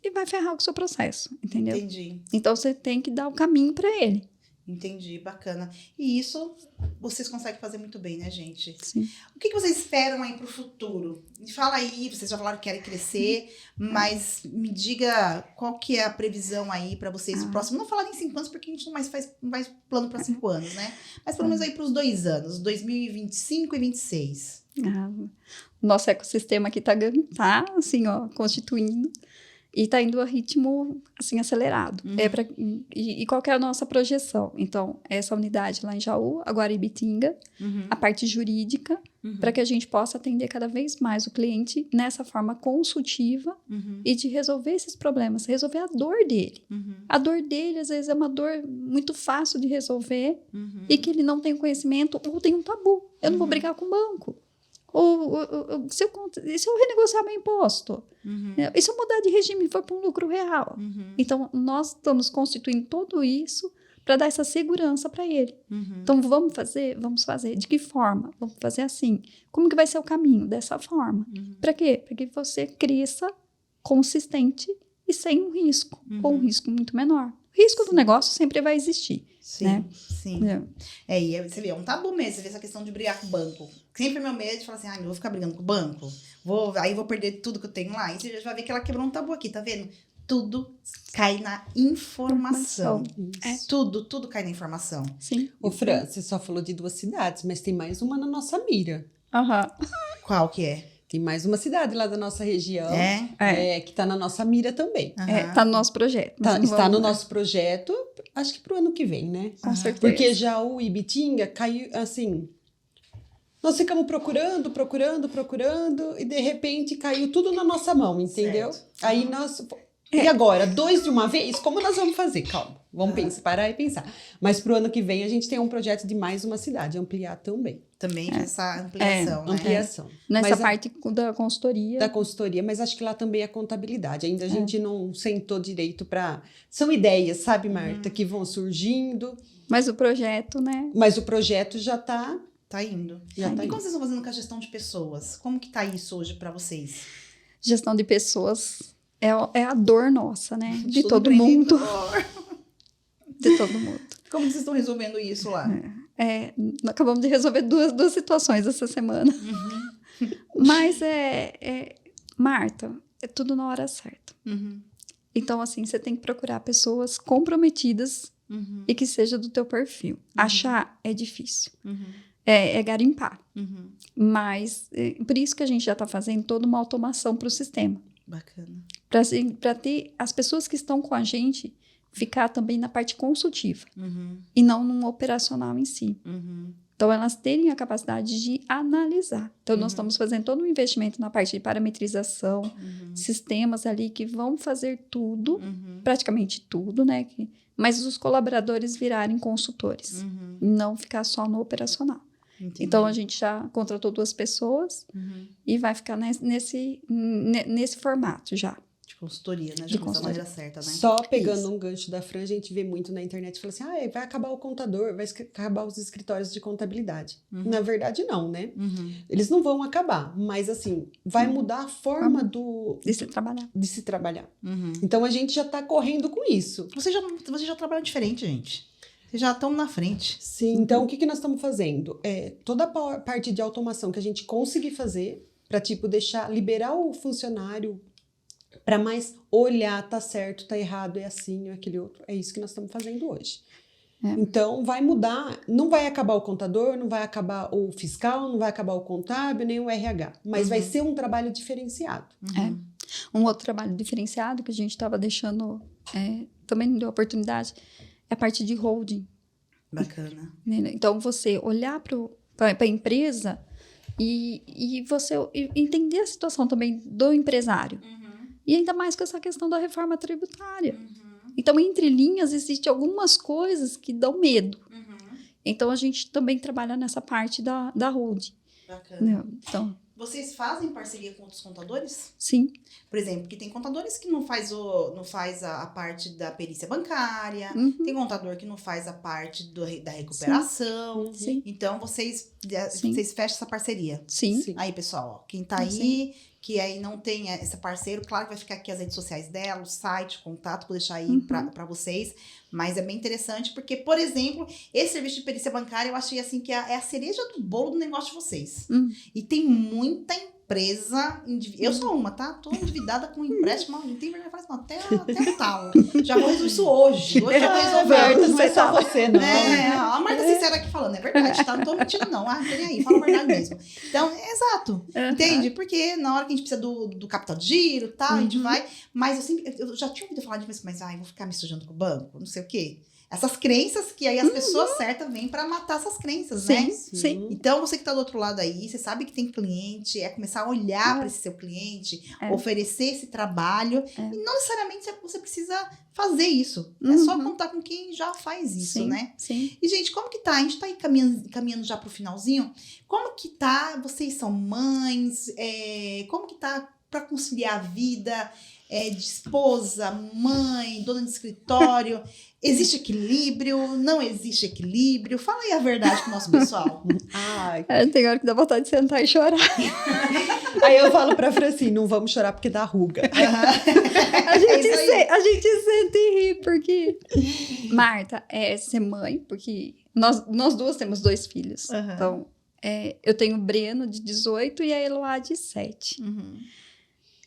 Speaker 1: e vai ferrar com o seu processo, entendeu?
Speaker 2: Entendi.
Speaker 1: Então, você tem que dar o caminho para ele.
Speaker 2: Entendi, bacana. E isso vocês conseguem fazer muito bem, né, gente?
Speaker 1: Sim.
Speaker 2: O que vocês esperam aí pro futuro? Me fala aí, vocês já falaram que querem crescer, mas me diga qual que é a previsão aí para vocês no próximo. Não falar em 5 anos, porque a gente não faz plano para 5 anos, né? Mas pelo menos aí pros 2 anos, 2025 e 2026.
Speaker 1: O nosso ecossistema aqui tá assim, ó, constituindo. E está indo a ritmo, assim, acelerado. E qual que é a nossa projeção? Então, essa unidade lá em Jaú, agora em Ibitinga, a parte jurídica, para que a gente possa atender cada vez mais o cliente nessa forma consultiva e de resolver esses problemas, resolver a dor dele. A dor dele, às vezes, é uma dor muito fácil de resolver e que ele não tem conhecimento ou tem um tabu. Eu não vou brigar com o banco. Ou se eu renegociar meu imposto, e se eu mudar de regime e for para um lucro real. Então, nós estamos constituindo tudo isso para dar essa segurança para ele. Então, vamos fazer? Vamos fazer. De que forma? Vamos fazer assim. Como que vai ser o caminho? Dessa forma. Para quê? Para que você cresça consistente e sem um risco, ou um risco muito menor. O risco do negócio sempre vai existir.
Speaker 2: Sim,
Speaker 1: né?
Speaker 2: sim. E você vê, é um tabu mesmo, você vê essa questão de brigar com o banco. Sempre meu medo de falar assim, eu vou ficar brigando com o banco, aí vou perder tudo que eu tenho lá. E você já vai ver que ela quebrou um tabu aqui, tá vendo? Tudo cai na informação. Tudo cai na informação.
Speaker 1: Sim.
Speaker 3: Ô, Fran, você só falou de 2 cidades, mas tem mais uma na nossa mira.
Speaker 2: Qual que é?
Speaker 3: Tem mais uma cidade lá da nossa região, que está na nossa mira também.
Speaker 1: Está no nosso projeto.
Speaker 3: Está no nosso projeto, acho que para o ano que vem, né?
Speaker 1: Com certeza.
Speaker 3: Porque Jaú e Ibitinga caiu, assim... Nós ficamos procurando, e de repente caiu tudo na nossa mão, entendeu? Certo. Aí nós... E agora, 2 de uma vez? Como nós vamos fazer? Calma, Vamos parar e pensar. Mas pro ano que vem a gente tem um projeto de mais uma cidade, ampliar também.
Speaker 2: Também essa ampliação, né?
Speaker 3: Ampliação.
Speaker 1: Nessa
Speaker 3: Mas
Speaker 1: parte da consultoria.
Speaker 3: da consultoria, mas acho que lá também é contabilidade. Ainda a gente não sentou direito para... São ideias, sabe, Marta, que vão surgindo.
Speaker 1: Mas o projeto, né?
Speaker 3: Mas o projeto já está...
Speaker 2: Tá indo.
Speaker 3: Já tá
Speaker 2: E como
Speaker 3: indo.
Speaker 2: vocês estão fazendo com a gestão de pessoas? Como que tá isso hoje para vocês?
Speaker 1: Gestão de pessoas é a dor nossa, né? De
Speaker 2: Sou
Speaker 1: todo mundo.
Speaker 2: empreendedor.
Speaker 1: De todo mundo.
Speaker 2: Como vocês estão resolvendo isso lá?
Speaker 1: Acabamos de resolver duas situações essa semana. Mas Marta, é tudo na hora certa. Então, assim, você tem que procurar pessoas comprometidas e que seja do teu perfil. Achar é difícil. É garimpar. Mas, por isso que a gente já está fazendo toda uma automação para o sistema.
Speaker 2: Bacana.
Speaker 1: Para ter as pessoas que estão com a gente ficar também na parte consultiva e não no operacional em si. Então, elas terem a capacidade de analisar. Então, nós estamos fazendo todo um investimento na parte de parametrização, sistemas ali que vão fazer tudo, praticamente tudo, né? Mas os colaboradores virarem consultores, não ficar só no operacional.
Speaker 2: Entendi.
Speaker 1: Então, a gente já contratou 2 pessoas e vai ficar nesse formato já.
Speaker 2: De consultoria, né?
Speaker 1: De
Speaker 2: Já começou da
Speaker 1: consultoria.
Speaker 2: maneira certa, né?
Speaker 3: Só pegando
Speaker 2: Isso.
Speaker 3: um gancho da Fran, a gente vê muito na internet, fala assim, vai acabar o contador, vai acabar os escritórios de contabilidade. Na verdade, não, né? Eles não vão acabar, mas assim, vai mudar a forma
Speaker 1: De se trabalhar.
Speaker 3: de se trabalhar. Então, a gente já está correndo com isso.
Speaker 2: Vocês já trabalham diferente, gente. Vocês já estão na frente.
Speaker 3: Sim, então o que nós estamos fazendo? Toda a parte de automação que a gente conseguir fazer para, tipo, liberar o funcionário para mais olhar, tá certo, tá errado, é assim, é aquele outro. É isso que nós estamos fazendo hoje. Então, vai mudar, não vai acabar o contador, não vai acabar o fiscal, não vai acabar o contábil, nem o RH, mas vai ser um trabalho diferenciado.
Speaker 1: Um outro trabalho diferenciado que a gente estava deixando, também não deu oportunidade, é a parte de holding.
Speaker 2: Bacana.
Speaker 1: Então, você olhar para a empresa e você entender a situação também do empresário. E ainda mais com essa questão da reforma tributária. Então, entre linhas, existem algumas coisas que dão medo. Então, a gente também trabalha nessa parte da holding.
Speaker 2: Bacana.
Speaker 1: Então,
Speaker 2: Vocês fazem parceria com outros contadores?
Speaker 1: sim.
Speaker 2: Por exemplo, que tem contadores que não faz a parte da perícia bancária, tem contador que não faz a parte da recuperação.
Speaker 1: Sim.
Speaker 2: Então, vocês fecham essa parceria.
Speaker 1: Sim.
Speaker 3: Sim.
Speaker 2: Aí, pessoal, ó, quem tá aí, que aí não tem esse parceiro, claro que vai ficar aqui as redes sociais dela, o site, o contato, vou deixar aí pra vocês. Mas é bem interessante, porque, por exemplo, esse serviço de perícia bancária, eu achei assim que é a cereja do bolo do negócio de vocês. E tem muita empresa, eu sou uma, tá? Tô endividada com empréstimo, não tem vergonha, faz não, até o tal. Já vou resolver isso hoje. Hoje eu vou resolver.
Speaker 3: Não é só você, não.
Speaker 2: A Marta sincera aqui falando, é verdade, tá? Não tô mentindo, não. Não tem aí, fala a verdade mesmo. Então, exato. Entende? Porque na hora que a gente precisa do capital de giro e tal, a gente vai. Mas eu já tinha ouvido falar disso, mas vou ficar me sujando com o banco, não sei o quê. Essas crenças que aí as pessoas certas vêm pra matar essas crenças, né?
Speaker 1: Sim.
Speaker 2: Então, você que tá do outro lado aí, você sabe que tem cliente, começar a olhar para esse seu cliente, oferecer esse trabalho. E não necessariamente você precisa fazer isso. É só contar com quem já faz isso, né?
Speaker 1: Sim.
Speaker 2: E, gente, como que tá? A gente tá aí caminhando já pro finalzinho. Como que tá? Vocês são mães? Como que tá pra conciliar a vida de esposa, mãe, dona de escritório? Existe equilíbrio? Não existe equilíbrio? Fala aí a verdade pro nosso pessoal.
Speaker 1: Tem hora que dá vontade de sentar e chorar.
Speaker 3: Aí eu falo pra Fran assim, não vamos chorar porque dá ruga.
Speaker 1: A gente sente e ri, porque... Marta, ser mãe, porque nós duas temos 2 filhos. Então, eu tenho o Breno, de 18, e a Eloá, de 7.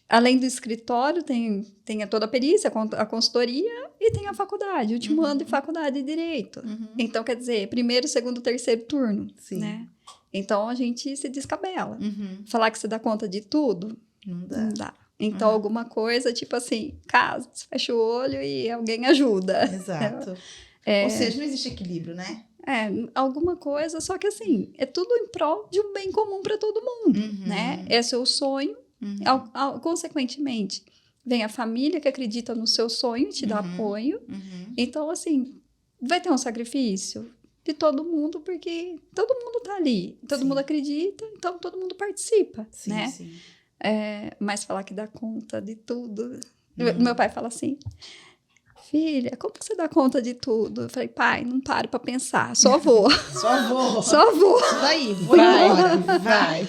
Speaker 1: Além do escritório, tem toda a perícia, a consultoria e tem a faculdade, último ano de faculdade de Direito. Então, quer dizer, primeiro, segundo, terceiro turno, né? Então, a gente se descabela. Falar que você dá conta de tudo, não dá. Então, alguma coisa, tipo assim, casa, você fecha o olho e alguém ajuda.
Speaker 2: Exato. Ou seja, não existe equilíbrio, né?
Speaker 1: Alguma coisa, só que assim, é tudo em prol de um bem comum para todo mundo, né? É seu sonho. Consequentemente, vem a família que acredita no seu sonho, te dá apoio. Então, assim, vai ter um sacrifício de todo mundo, porque todo mundo tá ali. Todo mundo acredita, então todo mundo participa, né?
Speaker 2: Sim.
Speaker 1: Mas falar que dá conta de tudo... Meu pai fala assim... Filha, como que você dá conta de tudo? Eu falei, pai, não paro pra pensar, só vou.
Speaker 2: Só vou.
Speaker 1: Só vou.
Speaker 2: Isso daí, vou embora. Vai.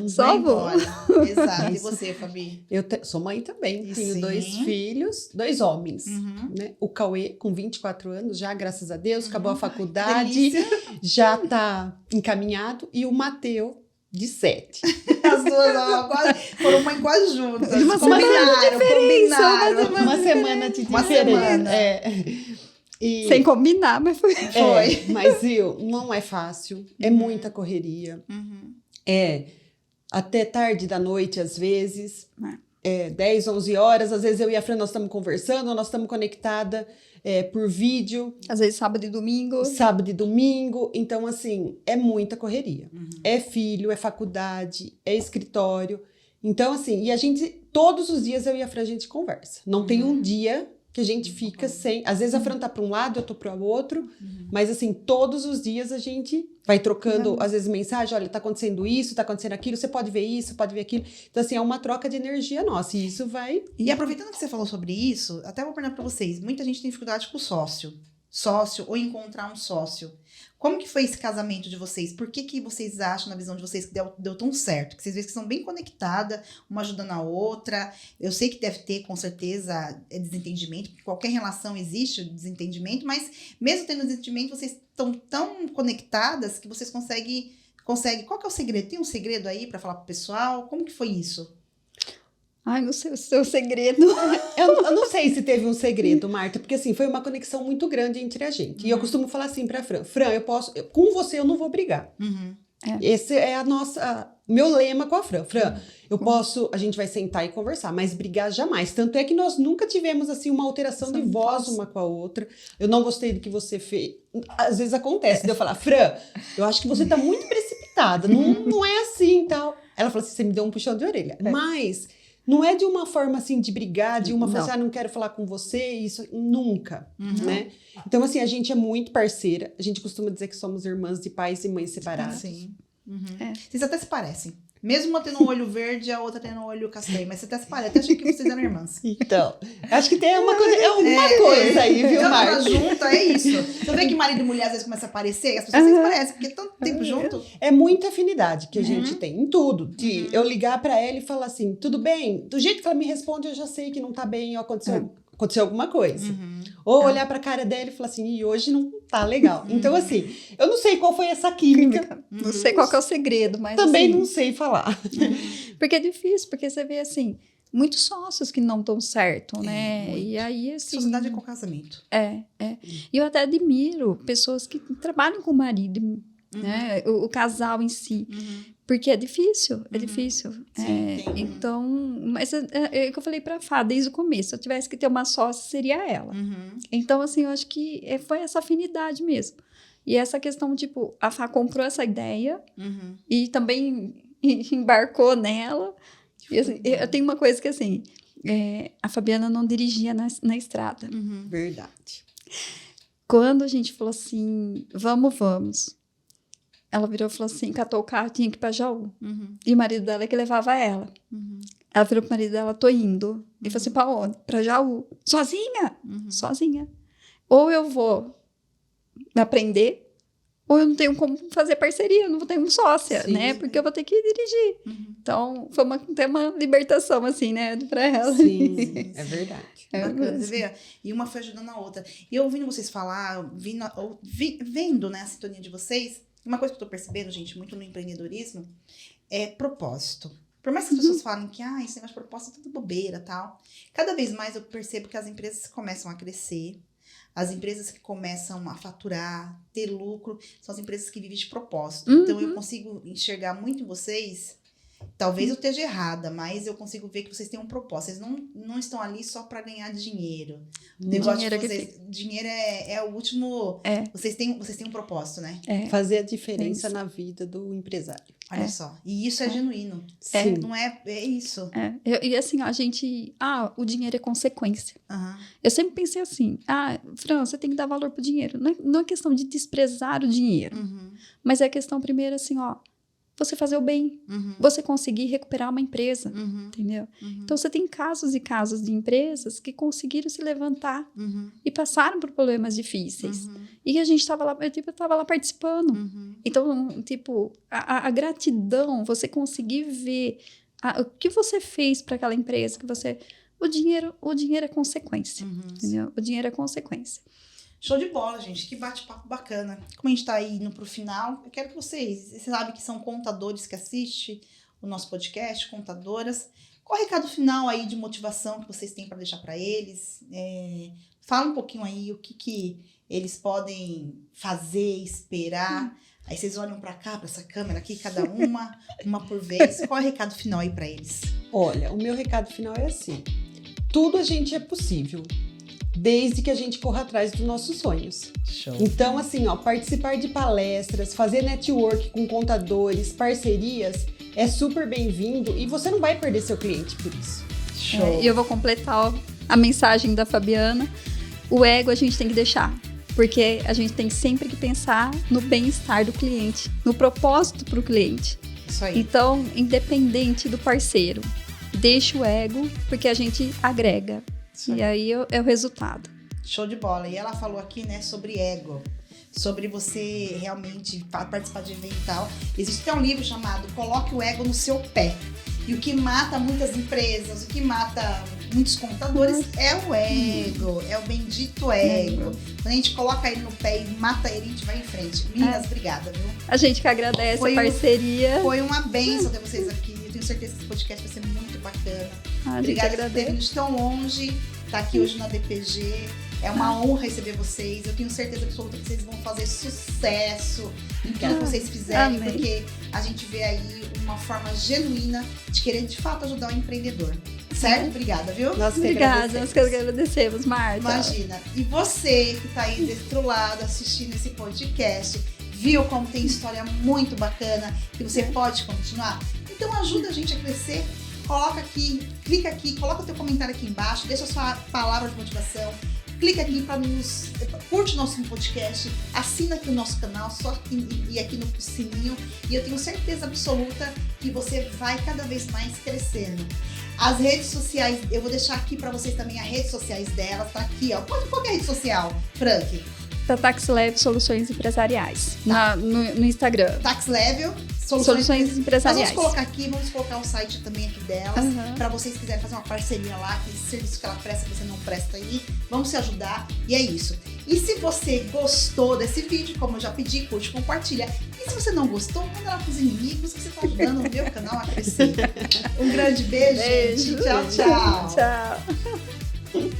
Speaker 1: Só
Speaker 2: Vai
Speaker 1: vou.
Speaker 2: embora. Exato. E você, Fabi?
Speaker 3: Eu sou mãe também, tenho
Speaker 2: Sim.
Speaker 3: 2 filhos, 2 homens, né? O Cauê, com 24 anos, já, graças a Deus, acabou a faculdade,
Speaker 2: Delícia.
Speaker 3: já tá encaminhado, e o Mateu, de 7.
Speaker 2: As duas agora foram mãe quase juntas.
Speaker 1: Uma semana de
Speaker 2: Combinaram.
Speaker 3: Uma semana de
Speaker 2: Uma
Speaker 3: diferença.
Speaker 2: semana.
Speaker 3: E,
Speaker 1: Sem combinar, mas foi.
Speaker 3: mas, viu, não é fácil, é muita correria. Até tarde da noite, às vezes, 10, 11 horas, às vezes eu e a Fran, nós estamos conversando, nós estamos conectadas por vídeo.
Speaker 1: Às vezes sábado e domingo.
Speaker 3: Sábado e domingo, então assim, é muita correria. É filho, é faculdade, é escritório. Então assim, e a gente, todos os dias eu e a Fran, a gente conversa. Não tem um dia que a gente fica sem... Às vezes a Fran tá para um lado, eu tô para o outro, mas assim, todos os dias a gente vai trocando, às vezes, mensagem, olha, tá acontecendo isso, tá acontecendo aquilo, você pode ver isso, pode ver aquilo. Então assim, é uma troca de energia nossa, e isso vai...
Speaker 2: E aproveitando que você falou sobre isso, até vou perguntar para vocês, muita gente tem dificuldade com o sócio ou encontrar um sócio. Como que foi esse casamento de vocês? Por que vocês acham, na visão de vocês, que deu tão certo? Que vocês veem que são bem conectadas, uma ajudando a outra. Eu sei que deve ter, com certeza, desentendimento, porque qualquer relação existe desentendimento, mas mesmo tendo desentendimento, vocês estão tão conectadas que vocês conseguem... Qual que é o segredo? Tem um segredo aí para falar pro pessoal? Como que foi isso?
Speaker 1: Ai, não sei o seu segredo.
Speaker 3: Eu não sei se teve um segredo, Marta, porque assim, foi uma conexão muito grande entre a gente. E eu costumo falar assim pra Fran, com você eu não vou brigar. Esse é meu lema com a Fran. A gente vai sentar e conversar, mas brigar jamais. Tanto é que nós nunca tivemos assim uma alteração de voz uma com a outra. Eu não gostei do que você fez. Às vezes acontece, de eu falar, Fran, eu acho que você tá muito precipitada, não é assim e tal. Ela falou assim, você me deu um puxão de orelha. Mas... não é de uma forma, assim, de brigar, de uma forma assim, não quero falar com você, isso, nunca, né? Então, assim, a gente é muito parceira, a gente costuma dizer que somos irmãs de pais e mães separadas.
Speaker 2: Sim. Vocês até se parecem. Mesmo uma tendo um olho verde, a outra tendo um olho castanho, mas você até se parece, até achei que vocês eram irmãs.
Speaker 3: Então, acho que tem alguma coisa aí, viu, Marta?
Speaker 2: Junta, é isso. Você vê que marido e mulher às vezes começam a aparecer, as pessoas se parecem, porque tanto tempo junto.
Speaker 3: É muita afinidade que a gente tem, em tudo. De eu ligar pra ela e falar assim, tudo bem? Do jeito que ela me responde, eu já sei que não tá bem, ou aconteceu alguma coisa. Ou olhar pra cara dela e falar assim, e hoje não tá legal. Então, assim, eu não sei qual foi essa química.
Speaker 1: Não sei qual que é o segredo, mas
Speaker 3: também
Speaker 1: assim,
Speaker 3: não sei falar.
Speaker 1: Porque é difícil, porque você vê, assim, muitos sócios que não dão certo, né?
Speaker 2: Muito.
Speaker 1: E aí, assim...
Speaker 2: Sociedade é com casamento.
Speaker 1: E eu até admiro pessoas que trabalham com o marido, né? O casal em si. Porque é difícil,
Speaker 2: Sim,
Speaker 1: então, mas é o que eu falei pra Fá desde o começo. Se eu tivesse que ter uma sócia, seria ela. Então, assim, eu acho que foi essa afinidade mesmo. E essa questão, tipo, a Fá comprou essa ideia e também embarcou nela. E, assim, eu tenho uma coisa que, assim, a Fabiana não dirigia na estrada.
Speaker 3: Verdade.
Speaker 1: Quando a gente falou assim, vamos. Ela virou e falou assim, catou o carro, tinha que ir pra Jaú. E o marido dela é que levava ela. Ela virou pro marido dela, tô indo. E falou assim, pra onde? Pra Jaú. Sozinha? Sozinha. Ou eu vou aprender, ou eu não tenho como fazer parceria, eu não vou ter um sócia, né? Porque eu vou ter que dirigir. Então, foi até uma libertação, assim, né? Pra ela.
Speaker 3: Sim, é verdade.
Speaker 2: Bacana, você vê? E uma foi ajudando a outra. E eu ouvindo vocês falar, vendo, né, a sintonia de vocês, uma coisa que eu tô percebendo, gente, muito no empreendedorismo, é propósito. Por mais que as pessoas falem que esse negócio de propósito é tudo bobeira e tal, cada vez mais eu percebo que as empresas começam a crescer, as empresas que começam a faturar, ter lucro, são as empresas que vivem de propósito. Então, eu consigo enxergar muito em vocês, talvez eu esteja errada, mas eu consigo ver que vocês têm um propósito. Vocês não estão ali só para ganhar dinheiro. O negócio de vocês, dinheiro é o último... Vocês têm um propósito, né?
Speaker 3: Fazer a diferença na vida do empresário.
Speaker 2: Olha só. E isso é genuíno.
Speaker 3: Sim.
Speaker 2: Não é isso.
Speaker 1: E assim, a gente... o dinheiro é consequência.
Speaker 2: Aham.
Speaker 1: Eu sempre pensei assim, Fran, você tem que dar valor pro dinheiro. Não é questão de desprezar o dinheiro,
Speaker 2: Uhum.
Speaker 1: mas é questão primeiro assim, você fazer o bem, você conseguir recuperar uma empresa, entendeu? Então, você tem casos e casos de empresas que conseguiram se levantar e passaram por problemas difíceis. E a gente estava lá, eu estava lá participando. Então, tipo, a gratidão, você conseguir ver o que você fez para aquela empresa, o dinheiro é consequência, entendeu? O dinheiro é consequência.
Speaker 2: Show de bola, gente. Que bate-papo bacana. Como a gente tá indo pro final, eu quero que vocês sabem que são contadores que assistem o nosso podcast, contadoras. Qual é o recado final aí de motivação que vocês têm para deixar para eles? Fala um pouquinho aí o que eles podem fazer, esperar. Aí vocês olham para cá, para essa câmera aqui, cada uma por vez. Qual é o recado final aí para eles?
Speaker 3: Olha, o meu recado final é assim: tudo a gente é possível, desde que a gente corra atrás dos nossos sonhos.
Speaker 2: Show.
Speaker 3: Então, assim, participar de palestras, fazer network com contadores, parcerias, é super bem-vindo e você não vai perder seu cliente por isso.
Speaker 2: Show.
Speaker 1: E eu vou completar a mensagem da Fabiana. O ego a gente tem que deixar, porque a gente tem sempre que pensar no bem-estar do cliente, no propósito para o cliente.
Speaker 2: Isso aí.
Speaker 1: Então, independente do parceiro, deixa o ego, porque a gente agrega. E aí é o resultado.
Speaker 2: Show de bola. E ela falou aqui, né, sobre ego. Sobre você realmente participar de evento e tal. Existe até um livro chamado Coloque o Ego no Seu Pé. E o que mata muitas empresas, o que mata muitos contadores é o ego. É o bendito ego. Quando a gente coloca ele no pé e mata ele, a gente vai em frente. Meninas, obrigada, viu?
Speaker 1: A gente que agradece a parceria.
Speaker 2: Foi uma bênção ter vocês aqui. Eu tenho certeza que esse podcast vai ser muito bacana. Obrigada por terem vindo de tão longe. Tá aqui hoje na DPG. É uma honra receber vocês. Eu tenho certeza absoluta que vocês vão fazer sucesso em tudo que vocês fizerem, porque a gente vê aí uma forma genuína de querer de fato ajudar o empreendedor. Certo? Obrigada, viu?
Speaker 1: Obrigada, nós que agradecemos, Marta.
Speaker 2: Imagina. E você que tá aí desse outro lado assistindo esse podcast, viu como tem história muito bacana que você pode continuar? Então ajuda a gente a crescer. Coloca aqui, clica aqui, coloca o teu comentário aqui embaixo, deixa a sua palavra de motivação, clica aqui curte o nosso podcast, assina aqui o nosso canal, e aqui no sininho, e eu tenho certeza absoluta que você vai cada vez mais crescendo. As redes sociais, eu vou deixar aqui para vocês também as redes sociais dela, tá aqui, ó. Qual que é a rede social, Frank?
Speaker 1: Da TaxLevel Soluções Empresariais, no Instagram.
Speaker 2: TaxLevel
Speaker 1: Soluções Empresariais.
Speaker 2: Nós vamos colocar aqui, vamos colocar o site também aqui delas, para vocês quiserem fazer uma parceria lá, que serviço que ela presta, você não presta aí, vamos se ajudar, e é isso. E se você gostou desse vídeo, como eu já pedi, curte, compartilha. E se você não gostou, manda lá pros inimigos, que você tá ajudando o meu canal a crescer. Um grande beijo, gente. Tchau, tchau.
Speaker 1: Tchau.